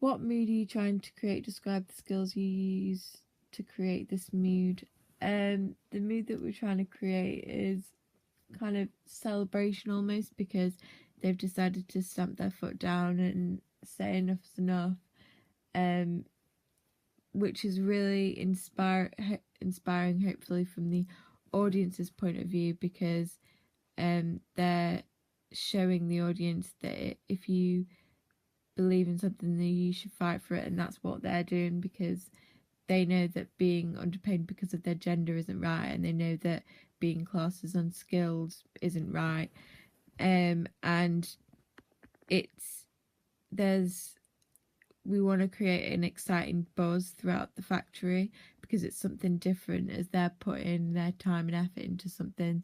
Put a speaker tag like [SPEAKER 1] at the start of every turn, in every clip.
[SPEAKER 1] What mood are you trying to create? Describe the skills you use to create this mood. The mood that we're trying to create is kind of celebration almost, because they've decided to stamp their foot down and say enough's enough. Which is really inspiring, hopefully from the audience's point of view, because they're showing the audience that if you believe in something, then you should fight for it, and that's what they're doing, because they know that being underpaid because of their gender isn't right, and they know that being classed as unskilled isn't right. And it's there's we want to create an exciting buzz throughout the factory, because it's something different, as they're putting their time and effort into something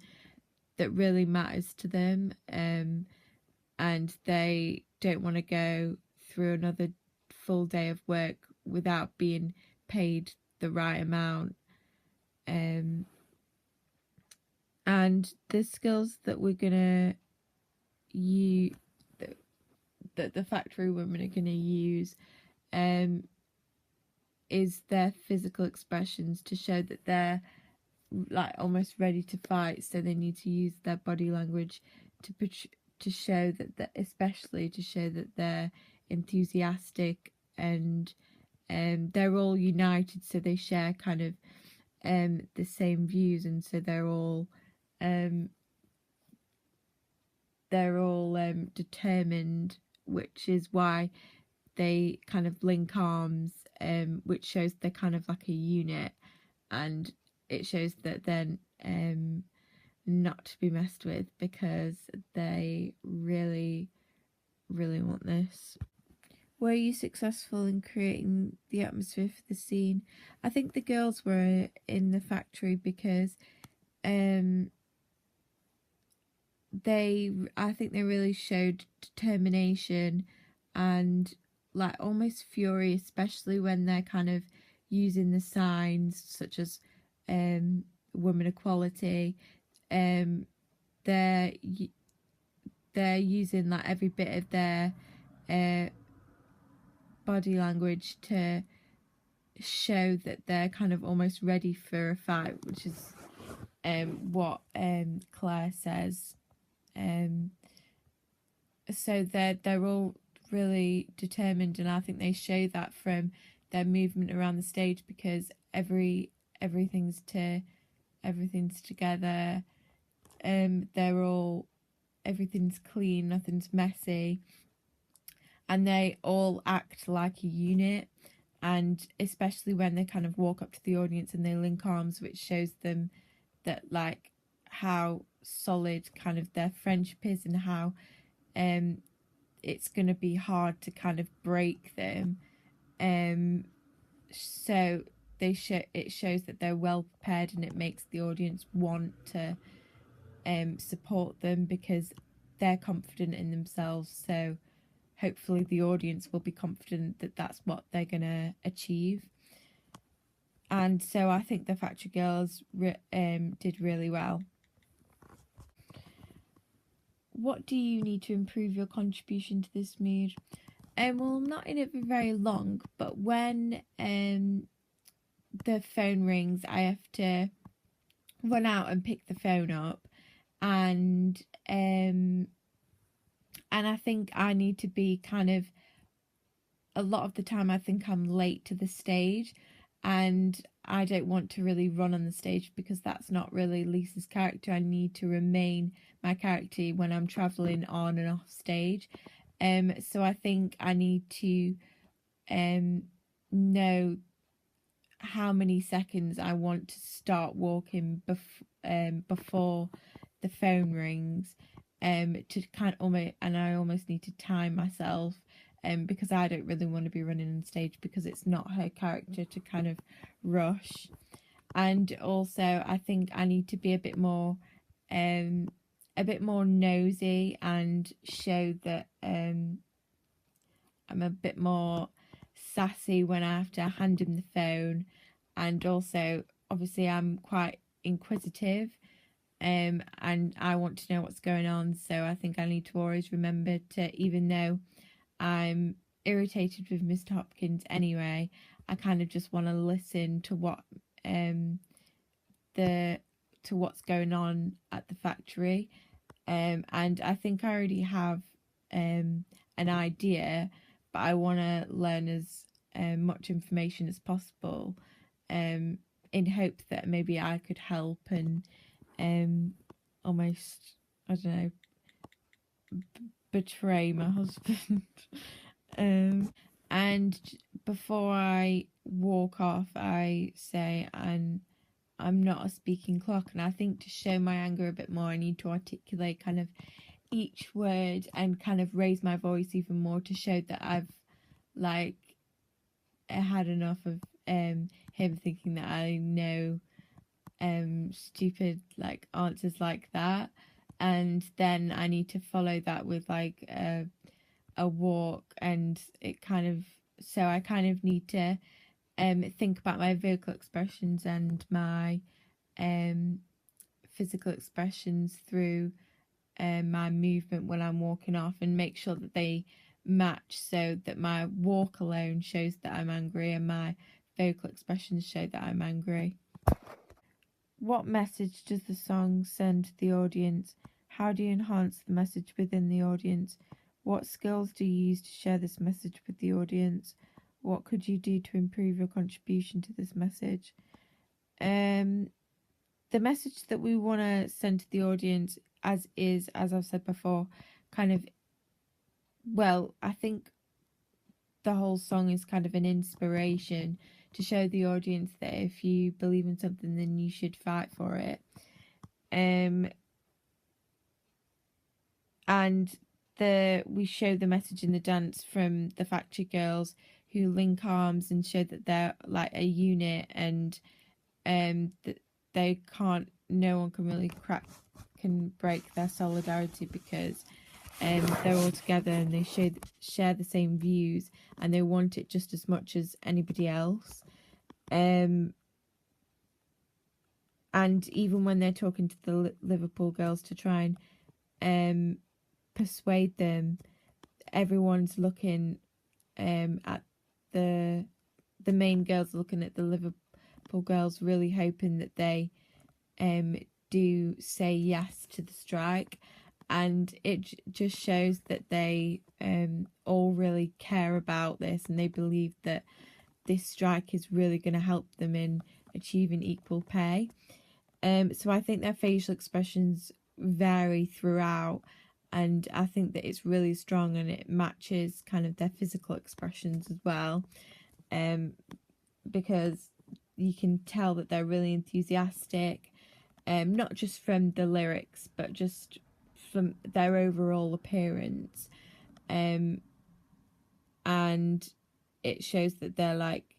[SPEAKER 1] that really matters to them, and they don't want to go through another full day of work without being paid the right amount. And the skills that we're gonna use, that the factory women are gonna use, is their physical expressions to show that they're like almost ready to fight. So they need to use their body language to show that, especially to show that they're enthusiastic, and they're all united, so they share kind of the same views, and so they're all determined, which is why they kind of link arms, which shows they're kind of like a unit, and it shows that they're not to be messed with, because they really, really want this. Were you successful in creating the atmosphere for the scene? I think the girls were in the factory because I think they really showed determination and like almost fury, especially when they're kind of using the signs such as women equality. They're using like every bit of their body language to show that they're kind of almost ready for a fight, which is what Claire says. So they're all really determined, and I think they show that from their movement around the stage, because everything's together. They're all, everything's clean, nothing's messy, and they all act like a unit. And especially when they kind of walk up to the audience and they link arms, which shows them that like how solid kind of their friendship is, and how it's going to be hard to kind of break them. So it shows that they're well prepared, and it makes the audience want to support them, because they're confident in themselves. So hopefully the audience will be confident that that's what they're going to achieve. And so I think the Factory Girls did really well. What do you need to improve your contribution to this mood? Well, I'm not in it for very long, but when the phone rings, I have to run out and pick the phone up, and I think I need to be kind of, a lot of the time I think I'm late to the stage, and I don't want to really run on the stage, because that's not really Lisa's character. I need to remain my character when I'm travelling on and off stage. So I think I need to know how many seconds I want to start walking before the phone rings, to kind of and I almost need to time myself, because I don't really want to be running on stage, because it's not her character to kind of rush. And also I think I need to be a bit more nosy, and show that I'm a bit more sassy when I have to hand him the phone. And also obviously I'm quite inquisitive, and I want to know what's going on. So I think I need to always remember to, even though I'm irritated with Mr. Hopkins anyway. I kind of just want to listen to what's going on at the factory. And I think I already have an idea, but I want to learn as much information as possible, in hope that maybe I could help and almost, I don't know, betray my husband. And before I walk off, I say, and I'm not a speaking clock, and I think to show my anger a bit more, I need to articulate kind of each word and kind of raise my voice even more to show that I've like had enough of him thinking that I know stupid like answers like that. And then I need to follow that with like a walk, and it kind of, so I kind of need to think about my vocal expressions and my physical expressions through my movement when I'm walking off, and make sure that they match, so that my walk alone shows that I'm angry and my vocal expressions show that I'm angry. What message does the song send to the audience? How do you enhance the message within the audience? What skills do you use to share this message with the audience? What could you do to improve your contribution to this message? The message that we want to send to the audience, as I've said before, kind of, well, I think the whole song is kind of an inspiration to show the audience that if you believe in something, then you should fight for it. And we show the message in the dance from the factory girls, who link arms and show that they're like a unit, and that they can't, no one can really can break their solidarity, because they're all together and they share the same views, and they want it just as much as anybody else. And even when they're talking to the Liverpool girls to try and persuade them, everyone's looking at the main girls, looking at the Liverpool girls, really hoping that they do say yes to the strike. And it just shows that they all really care about this, and they believe that this strike is really going to help them in achieving equal pay. So I think their facial expressions vary throughout, and I think that it's really strong, and it matches kind of their physical expressions as well, because you can tell that they're really enthusiastic, not just from the lyrics, but just from their overall appearance, and it shows that they're like,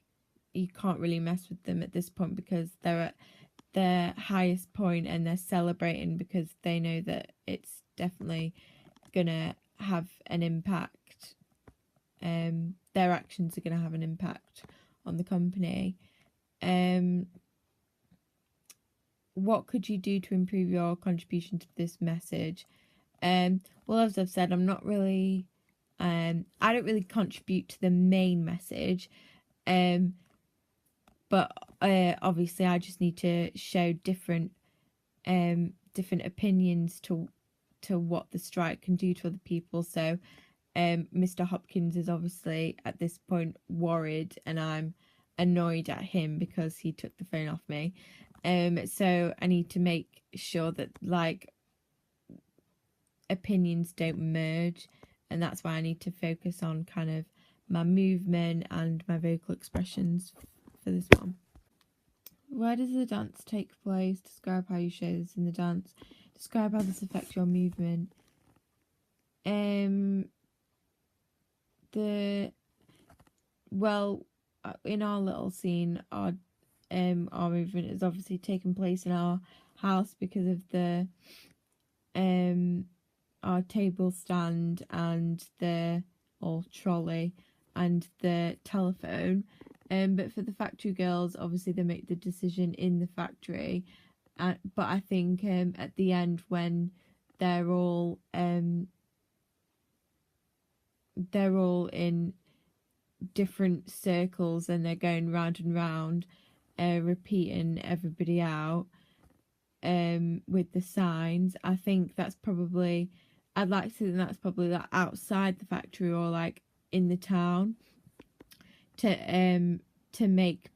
[SPEAKER 1] you can't really mess with them at this point, because they're at their highest point and they're celebrating because they know that it's definitely gonna have an impact. Their actions are gonna have an impact on the company. What could you do to improve your contribution to this message? Well, as I've said, I'm not really I don't really contribute to the main message, but obviously I just need to show different opinions to what the strike can do to other people. So Mr. Hopkins is obviously at this point worried, and I'm annoyed at him because he took the phone off me. So I need to make sure that like opinions don't merge, and that's why I need to focus on kind of my movement and my vocal expressions for this one. Where does the dance take place? Describe how you show this in the dance. Describe how this affects your movement. In our little scene, our movement is obviously taking place in our house because of the our table stand and the trolley and the telephone. But for the factory girls, obviously they make the decision in the factory. But I think at the end, when they're all in different circles and they're going round and round, repeating everybody out with the signs. I think that's probably, I'd like to think that's probably like outside the factory or like in the town to make